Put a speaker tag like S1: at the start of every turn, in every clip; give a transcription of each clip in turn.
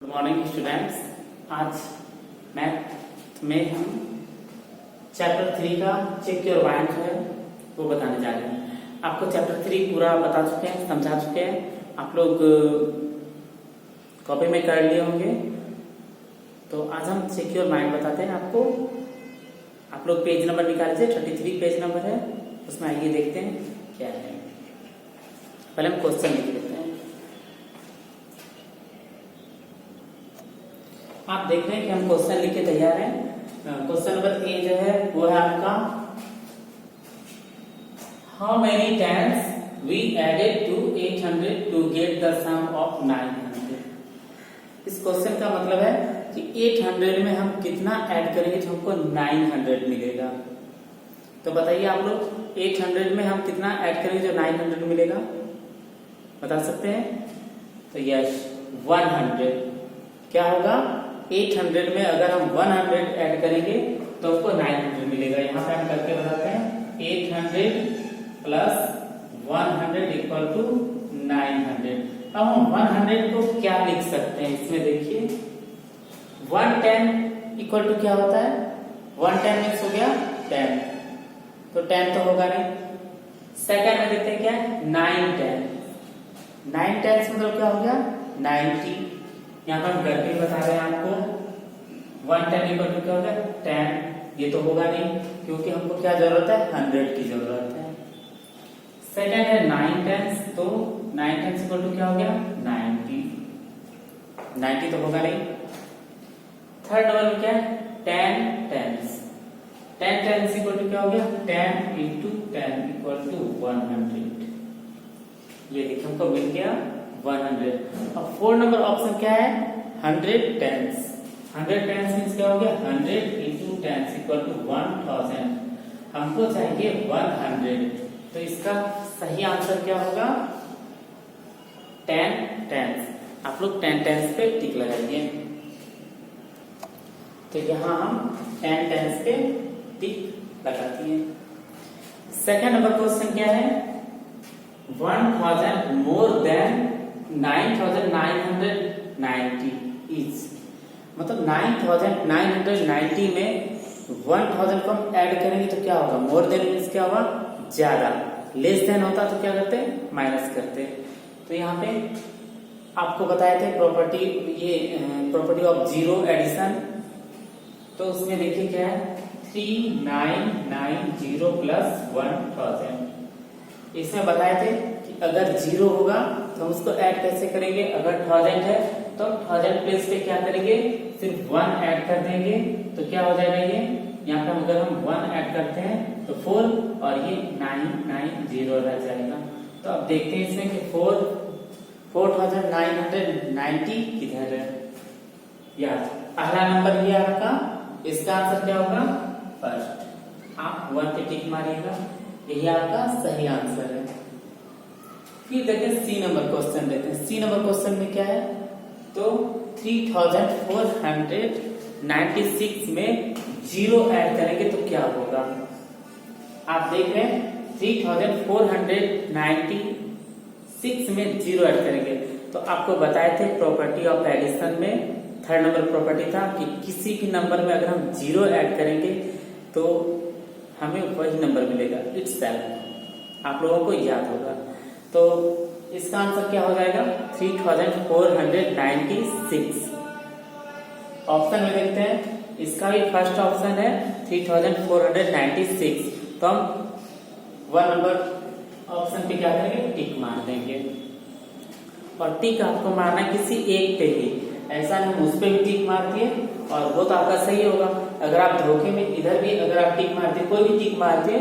S1: Good morning students. आज math में हम चैप्टर 3 का चेक योर माइंड जो है वो बताने जा रहे हैं। आपको चैप्टर 3 पूरा बता चुके हैं, समझा चुके हैं, आप लोग कॉपी में कर लिए होंगे। तो आज हम चेक योर माइंड बताते हैं आपको। आप लोग पेज नंबर निकाल लीजिए, 33 पेज नंबर है, उसमें आइए देखते हैं क्या है। पहले हम क्वेश्चन लिख लेते हैं। आप देख रहे हैं कि हम क्वेश्चन लिख के तैयार हैं। क्वेश्चन नंबर ए जो है वो है आपका, how many tens we added to 800 to get the sum of 900। इस क्वेश्चन का मतलब है कि 800 में हम कितना ऐड करेंगे तो हमको 900 मिलेगा। तो बताइए आप लोग, 800 में हम कितना ऐड करेंगे जो 900 मिलेगा, बता सकते हैं? तो यस, 100। क्या होगा? 800 में अगर हम 100 ऐड करेंगे तो हमको 900 मिलेगा। यहाँ पे हम करके बताते हैं 800 प्लस 100 इक्वल टू 900। अब हम 100 को क्या लिख सकते हैं? इसमें देखिए 110 इक्वल टू क्या होता है? 110 मिक्स हो गया 10, तो 10 तो होगा नहीं। सेकंड में देखते हैं क्या है? 9 10 मतलब क्या हो गया? 90। यहाँ पर हम करके बता रहे हैं आपको 110 इक्वल टू क्या होगा? 10। ये तो होगा नहीं क्योंकि हमको क्या जरूरत है? 100 की जरूरत है। सेकंड है 9 10, तो 9 10 इक्वल टू क्या हो गया? 90। 90 तो होगा नहीं। थर्ड नंबर में क्या है? 10 10 10 10 इक्वल टू क्या हो गया? 10 इंटू 10 इक्वल टू 100। ये देखिए हमको मिल गया 100। अब 4 नंबर ऑप्शन क्या है? 100 टेंस। 100 टेंस मीन्स क्या हो गया? 100 इंटू 10 इक्वल टू 1000। हमको चाहिए 100, तो इसका सही आंसर क्या होगा? 10 टेंस। आप लोग 10 टेंस पे टिक लगाइए। तो यहां हम 10 टेंस पे टिक लगाती हैं। सेकंड नंबर क्वेश्चन क्या है? 1000 मोर देन 9990 इज, मतलब 9990 में 1000 को हम ऐड करेंगे तो क्या होगा? मोर देन मीन्स क्या होगा? ज्यादा। लेस देन होता तो क्या करते? माइनस करते। तो यहाँ पे आपको बताए थे प्रॉपर्टी, ये प्रॉपर्टी ऑफ जीरो एडिशन। तो उसमें देखिए क्या है? 3990 प्लस 1000। इसमें बताए थे कि अगर जीरो होगा तो हम उसको ऐड कैसे करेंगे? अगर 1000 है तो 1000 प्लेस पे क्या करेंगे? सिर्फ 1 ऐड कर देंगे। तो क्या हो जाएगा? ये यहाँ पे अगर हम 1 ऐड करते हैं तो 4 और ये 990 रह जाएगा। तो अब देखते हैं इसमें कि 4990 किधर है? याद, पहला नंबर ये आपका, इसका आंसर क्या होगा? फर्स्ट। आप 1 पे टिक मारिएगा, यही आपका सही आंसर है। फिर देखिए सी नंबर क्वेश्चन लेते हैं। सी नंबर क्वेश्चन में क्या है? तो 3496 में जीरो ऐड करेंगे तो क्या होगा? आप देख रहे हैं 3496 में जीरो ऐड करेंगे। तो आपको बताए थे प्रॉपर्टी ऑफ एडिशन में थर्ड नंबर प्रॉपर्टी था कि किसी भी नंबर में अगर हम जीरो ऐड करेंगे तो हमें वही नंबर मिलेगा इटसेल्फ। आप लोगों को याद होगा। तो इसका आंसर क्या हो जाएगा? 3496। ऑप्शन में देखते हैं, इसका भी फर्स्ट ऑप्शन है 3496। तो हम 1 नंबर ऑप्शन पे क्या करेंगे? टिक मार देंगे। और टिक आपको मारना है किसी एक पे ही, ऐसा नहीं उस पे भी टिक मार दिए और वो तो आपका सही होगा। अगर आप धोखे में इधर भी अगर आप टिक मारते, कोई भी टिक मारते,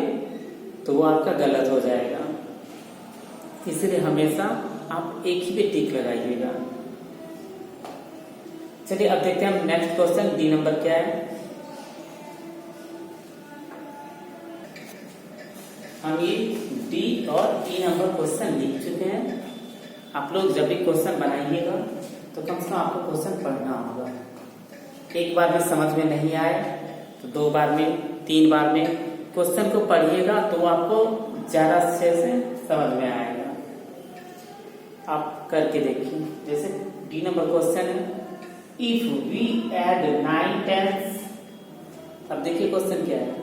S1: तो वो आपका गलत हो जाएगा। इसलिए हमेशा आप एक ही पे टिक लगाइएगा। चलिए अब देखते हैं हम नेक्स्ट क्वेश्चन। डी नंबर क्या है? हम ये डी और ई नंबर क्वेश्चन लिख चुके हैं। आप लोग जब भी क्वेश्चन बनाइएगा तो कम से कम आपको क्वेश्चन पढ़ना होगा। एक बार में समझ में नहीं आए तो 2 बार में, 3 बार में क्वेश्चन को पढ़िएगा तो आपको ज्यादा अच्छे से समझ में आएगा। आप करके देखिए। जैसे डी नंबर क्वेश्चन है, इफ वी एड 9 टेंस, अब देखिए क्वेश्चन क्या है,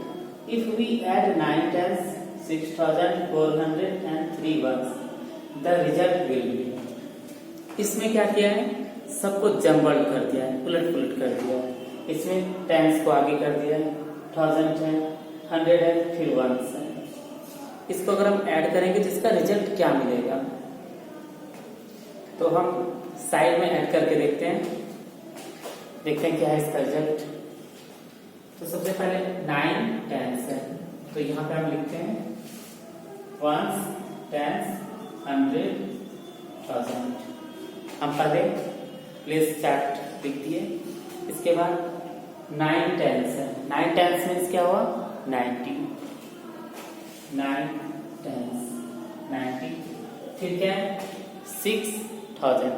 S1: if we add 9 tens 6403 once the result will be. इसमें क्या किया है, सबको जम्बल कर दिया है, उलट पुलट कर दिया है। इसमें टेंस को आगे कर दिया है, 1000 है, 100 है, फिर वंस है। इसको अगर हम ऐड करेंगे तो इसका रिजल्ट क्या मिलेगा, तो हम साइड में ऐड करके देखते हैं क्या है इसका रिजल्ट। तो सबसे पहले 9 टेंस है, तो यहां पे हम लिखते हैं वंस, टेंस, 100, 1000। हम पहले प्लेस चार्ट लिख दिए। इसके बाद 9 टेंस है, 9 टेंस मीन्स क्या हुआ, 90, 9 टेंस 90। फिर क्या है 6000,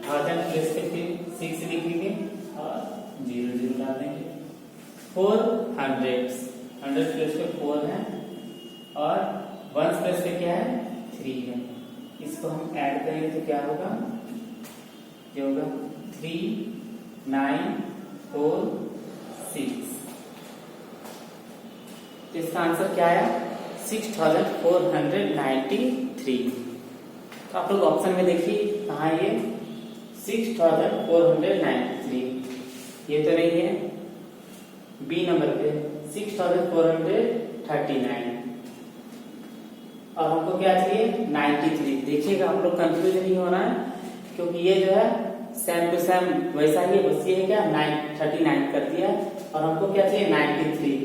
S1: 1000 प्लेस पे फिर 6 लिखेंगे और 0 0 डाल देंगे। 400, 100 प्लेस पे 4 है और 1 प्लेस पे क्या है 3 है। इसको हम ऐड करेंगे तो क्या होगा, ये होगा 3 9 4 6। तो इसका आंसर क्या है 6493। तो आप लोग ऑप्शन में देखिए कहाँ ये 6493, ये तो नहीं है। बी नंबर पे 6439 और हमको क्या चाहिए 93। देखिएगा आप लोग कंफ्यूज नहीं हो रहा है, क्योंकि ये जो है सेम टू सेम वैसा ही, बस ये है क्या 39 कर दिया और हमको क्या चाहिए 93।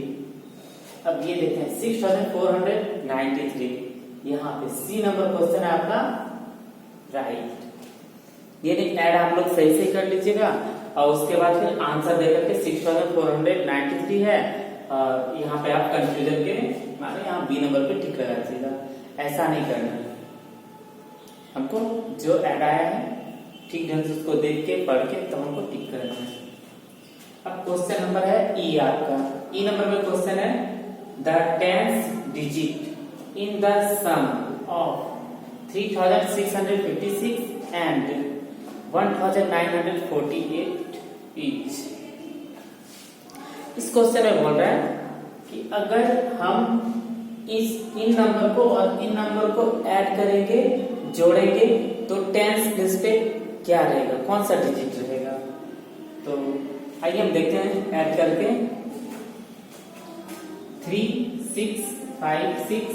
S1: अब ये देखते हैं 6493, यहाँ पे सी नंबर क्वेश्चन है आपका राइट। ये नहीं ऐड आप लोग सही से कर लीजिएगा और उसके बाद फिर आंसर देकर के 6493 है और यहाँ पे आप कंफ्यूजन के माने यहाँ बी नंबर पे टिक लगा दीजिएगा। ऐसा नहीं करना है, हमको जो ऐड आया है ठीक ढंग से उसको देख के पढ़ के तब हमको टिक करना है। अब क्वेश्चन नंबर है ई आपका। ई नंबर में क्वेश्चन है the tens digit in the sum of 3656 and 1948 each. इस क्वेश्चन में बोल रहा है कि अगर हम इन नंबर को और इन नंबर को ऐड करेंगे, जोड़ेंगे, तो टेंस प्लेस पे क्या रहेगा, कौन सा डिजिट रहेगा। तो आइए हम देखते हैं ऐड करके 3 6 5 6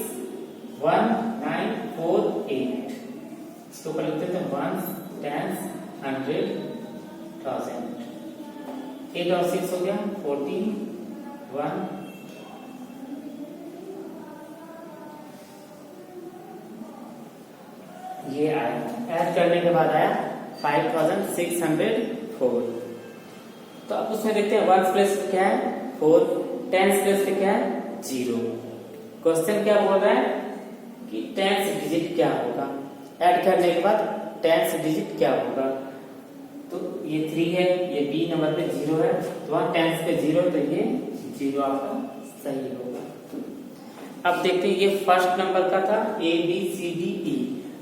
S1: 1 9 4 8। इसको ऊपर लिखते हैं 1 10 100 1000। 8 और 6 हो गया 14 1 ये आया। ऐड करने के बाद आया 5604। तो अब उसमें देखते हैं 1 प्लेस पे क्या है 4, 10 प्लेस पे क्या है 0। क्वेश्चन क्या बोल रहा है कि 10 डिजिट क्या होगा, ऐड करने के बाद 10 डिजिट क्या होगा। तो ये 3 है, ये बी नंबर पे 0 है, तो वहां 10 पे 0, तो ये 0 आपका सही होगा। अब देखते हैं ये फर्स्ट नंबर का था A B C D E.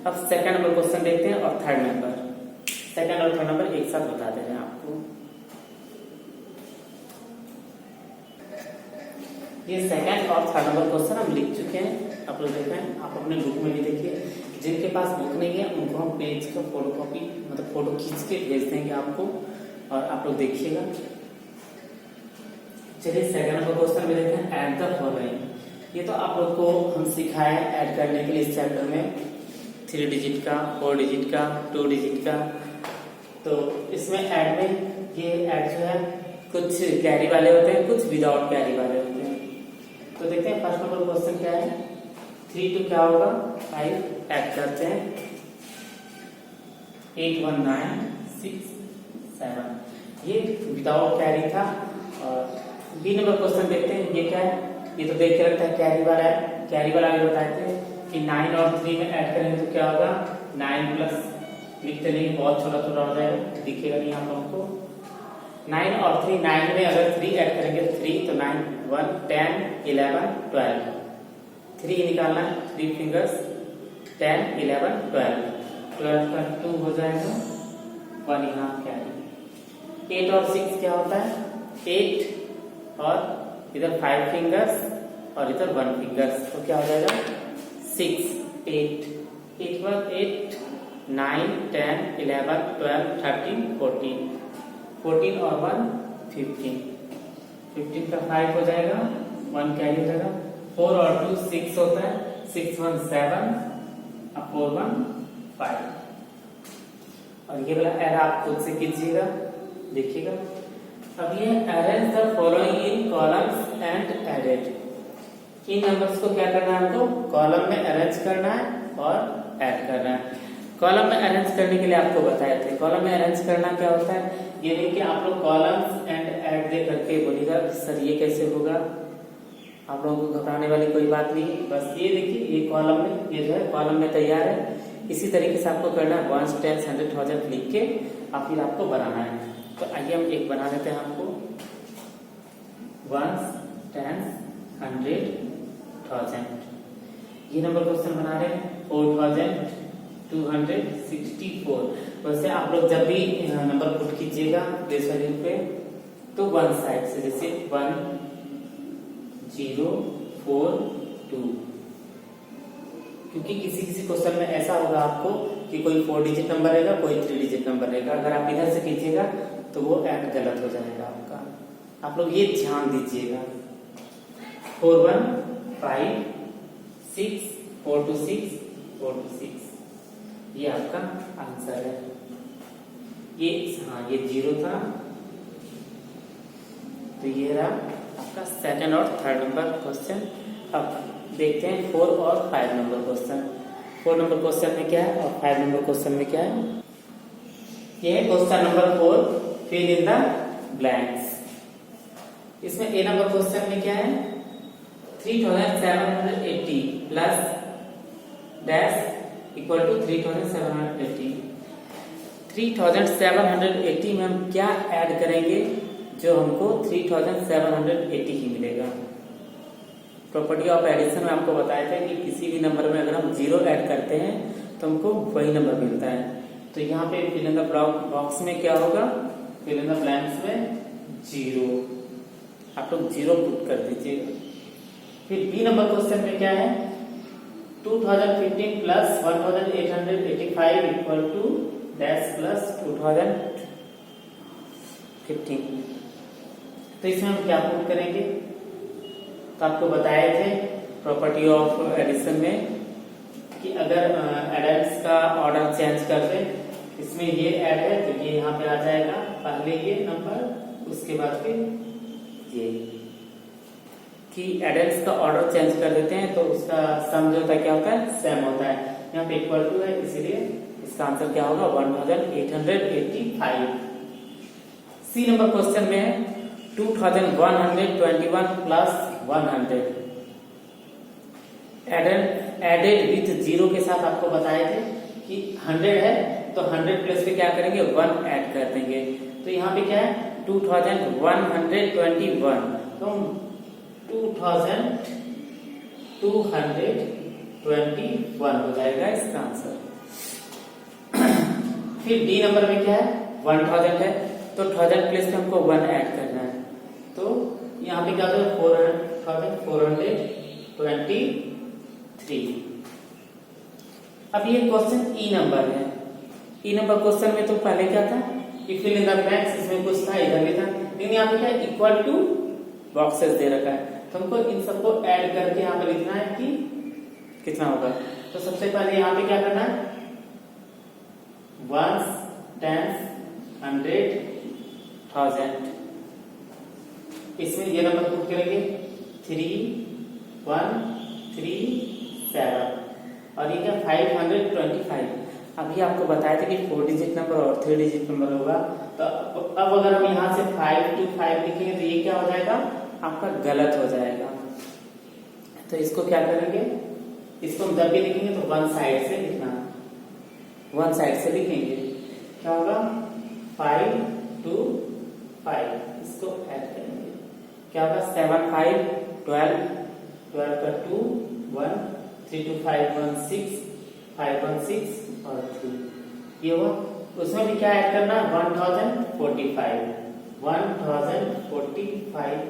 S1: अब सेकंड नंबर क्वेश्चन देखते हैं और थर्ड नंबर, सेकंड और थर्ड नंबर एक साथ बता दे रहे हैं आपको। ये सेकंड और थर्ड नंबर क्वेश्चन हम लिख चुके हैं, आप लोग देख रहे हैं। आप अपने बुक में भी देखिए, जिनके पास बुक नहीं है उनको हम पेज का फोटो कॉपी मतलब फोटो खींच के भेज देंगे आपको और आप लोग देखिएगा। चलिए सेकंड नंबर क्वेश्चन में देखते हैं ऐड द फॉलोइंग। ये तो आप लोग को हम सिखाए ऐड करने के लिए इस चैप्टर में, 3 डिजिट का, 4 डिजिट का, 2 डिजिट का। तो इसमें ऐड में ये ऐड जो है कुछ कैरी वाले होते हैं, कुछ विदाउट कैरी वाले होते हैं। तो देखते हैं फर्स्ट नंबर क्वेश्चन क्या है। 3 2 क्या होगा 5, ऐड करते हैं 8 1 9 6 7, ये विदाउट कैरी था। और बी नंबर क्वेश्चन देखते हैं ये क्या है। ये तो देख के लगता है कैरी वाला है, कैरी वाला भी बताए थे कि 9 और 3 में ऐड करेंगे तो क्या होगा 9 प्लस, लिखते नहीं बहुत छोटा छोटा हो जाएगा, दिखेगा नहीं आप लोगों को। 9 और 3, 9 में अगर 3 ऐड करेंगे 3 तो 9 1 10 11 12, 3 निकालना है 3 फिंगर्स 10 11 12, 12 का 2 हो जाएगा 1 यहाँ कैरी। 8 और 6 क्या होता है 8 और इधर 5 फिंगर्स और इधर 1 फिंगर्स, तो क्या हो जाएगा 6 8 8 पर 8 9 10 11 12 13 14 14 और 1 15 15 का 5 हो जाएगा 1 कैरी हो जाएगा 4 और 2 6 होता है 6 1 7 और 4 1 5 और ये वाला ऐड आप खुद से कीजिएगा देखिएगा। अब ये arrange the following in columns and added, इन नंबर्स को क्या करना है हमको कॉलम में अरेंज करना है और ऐड करना है। कॉलम में अरेंज करने के लिए आपको बताए थे, कॉलम में अरेंज करना क्या होता है, ये देखिए आप लोग कॉलम्स एंड ऐड दे करके बोलिएगा सर ये कैसे होगा, आप लोगों को घबराने वाली कोई बात नहीं है। बस ये देखिए ये कॉलम में, ये जो है कॉलम में तैयार है, इसी तरीके से आपको करना है 1 10 100 1000 लिख के और फिर आपको बनाना है। तो आइए हम एक बना लेते हैं आपको 1 10 100 1000, ये नंबर क्वेश्चन बना रहे हैं 4264। वैसे आप लोग जब भी नंबर पुट कीजिएगा प्लेस वैल्यू पे तो वन साइड से, जैसे 1 0 4 2, क्योंकि किसी किसी क्वेश्चन में ऐसा होगा आपको कि कोई 4 डिजिट नंबर रहेगा कोई 3 डिजिट नंबर रहेगा, अगर आप इधर से कीजिएगा तो वो ऐड गलत हो जाएगा आपका, आप लोग ये ध्यान दीजिएगा। 4 1 5 6 4 2 6 4 2 6, ये आपका आंसर है। ये हाँ ये 0 था, तो ये रहा आपका सेकंड और थर्ड नंबर क्वेश्चन। अब देखते हैं 4 और 5 नंबर क्वेश्चन। 4 नंबर क्वेश्चन में क्या है और 5 नंबर क्वेश्चन में क्या है। ये है question number 4, fill in the blanks. इसमें ए नंबर क्वेश्चन में क्या है 3780 प्लस डैश इक्वल टू 3780। 3780 में हम क्या ऐड करेंगे जो हमको 3780 ही मिलेगा। प्रॉपर्टी ऑफ एडिशन में आपको बताया था कि किसी भी नंबर में अगर हम 0 ऐड करते हैं तो हमको वही नंबर मिलता है। तो यहाँ पे फिल इन द बॉक्स में क्या होगा, फिल इन द ब्लैंक्स में 0, आप लोग 0 पुट कर दीजिएगा। फिर बी नंबर क्वेश्चन में क्या है 2015 plus 1885 equal to dash plus 2015। तो इसमें हम क्या पुट करेंगे, तो आपको बताए थे प्रॉपर्टी ऑफ एडिशन में कि अगर एडेंस का ऑर्डर चेंज कर दे, इसमें ये ऐड है तो ये यहाँ पे आ जाएगा, पहले ये नंबर उसके बाद फिर ये, कि एडेंस का ऑर्डर चेंज कर देते हैं तो उसका सम जो होता है क्या होता है सेम होता है। यहाँ पे इक्वल टू है इसीलिए इसका आंसर क्या होगा 1885। सी नंबर क्वेश्चन में 2121 प्लस 100 एडेड विथ 0 के साथ आपको बताए थे कि 100 है तो 100 प्लस पे क्या करेंगे 1 ऐड कर देंगे। तो यहाँ पे क्या है 2121, तो 2221 हो जाएगा इसका आंसर। फिर डी नंबर में क्या है 1000 है तो 1000 प्लस पे हमको 1 ऐड करना है, तो यहाँ पे क्या होगा 4423। अब ये क्वेश्चन ई नंबर है। ई नंबर क्वेश्चन में तो पहले क्या था कि फिल इन द ब्लैंक्स, इसमें कुछ था इधर भी था, लेकिन यहाँ पे क्या इक्वल टू बॉक्सेस दे रखा है, तो हमको इन सबको ऐड करके यहाँ पे लिखना है कि कितना होगा। तो सबसे पहले यहाँ पे क्या करना है 1 10 100 1000, इसमें ये नंबर पुट करेंगे 3 1 3 7 और ये क्या 525। अभी आपको बताया था कि 4 डिजिट नंबर और 3 डिजिट नंबर होगा, तो अब अगर हम यहाँ से 525 लिखेंगे तो ये क्या हो जाएगा आपका गलत हो जाएगा। तो इसको क्या करेंगे, इसको हम जब भी लिखेंगे तो वन साइड से लिखना, वन साइड से लिखेंगे, क्या होगा 5 2 5, इसको ऐड करेंगे, क्या होगा 7 5 12 12 का 2 1 3 2 5 1 6 5 1 6 और 3, ये हुआ उसमें भी क्या ऐड करना, 1045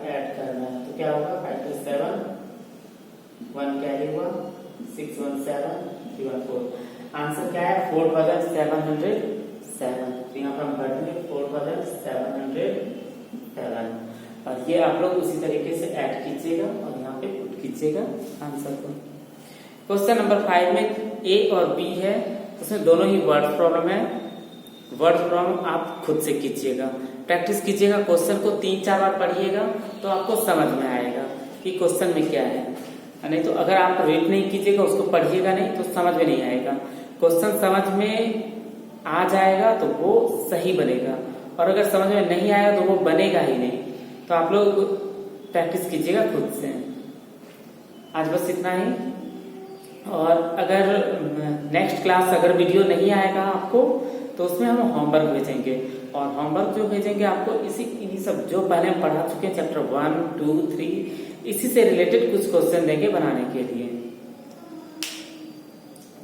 S1: ऐड करना है। तो क्या होगा, 5 + 7 1 कैरी हुआ, 6 1 7 3 1 4। आंसर क्या है, 4707। तो यहाँ पर हम भर देंगे 4707। और ये आप लोग उसी तरीके से ऐड कीजिएगा और यहाँ पे पुट कीजिएगा आंसर को। क्वेश्चन नंबर 5 में ए और बी है, उसमें दोनों ही वर्ड प्रॉब्लम है। वर्ड प्रॉब्लम आप खुद से कीजिएगा, प्रैक्टिस कीजिएगा, क्वेश्चन को 3-4 बार पढ़िएगा तो आपको समझ में आएगा कि क्वेश्चन में क्या है। नहीं तो अगर आप रीड नहीं कीजिएगा, उसको पढ़िएगा नहीं तो समझ में नहीं आएगा। क्वेश्चन समझ में आ जाएगा तो वो सही बनेगा, और अगर समझ में नहीं आया तो वो बनेगा ही नहीं। तो आप लोग प्रैक्टिस कीजिएगा खुद से। आज बस इतना ही। और अगर नेक्स्ट क्लास अगर वीडियो नहीं आएगा आपको तो उसमें हम होमवर्क भेजेंगे, और होमवर्क जो भेजेंगे आपको इन्हीं सब जो पहले हम पढ़ा चुके हैं चैप्टर 1 2 3 इसी से रिलेटेड कुछ क्वेश्चन देंगे बनाने के लिए,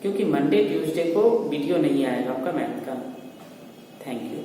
S1: क्योंकि मंडे ट्यूसडे को वीडियो नहीं आएगा आपका मैथ का। Thank you.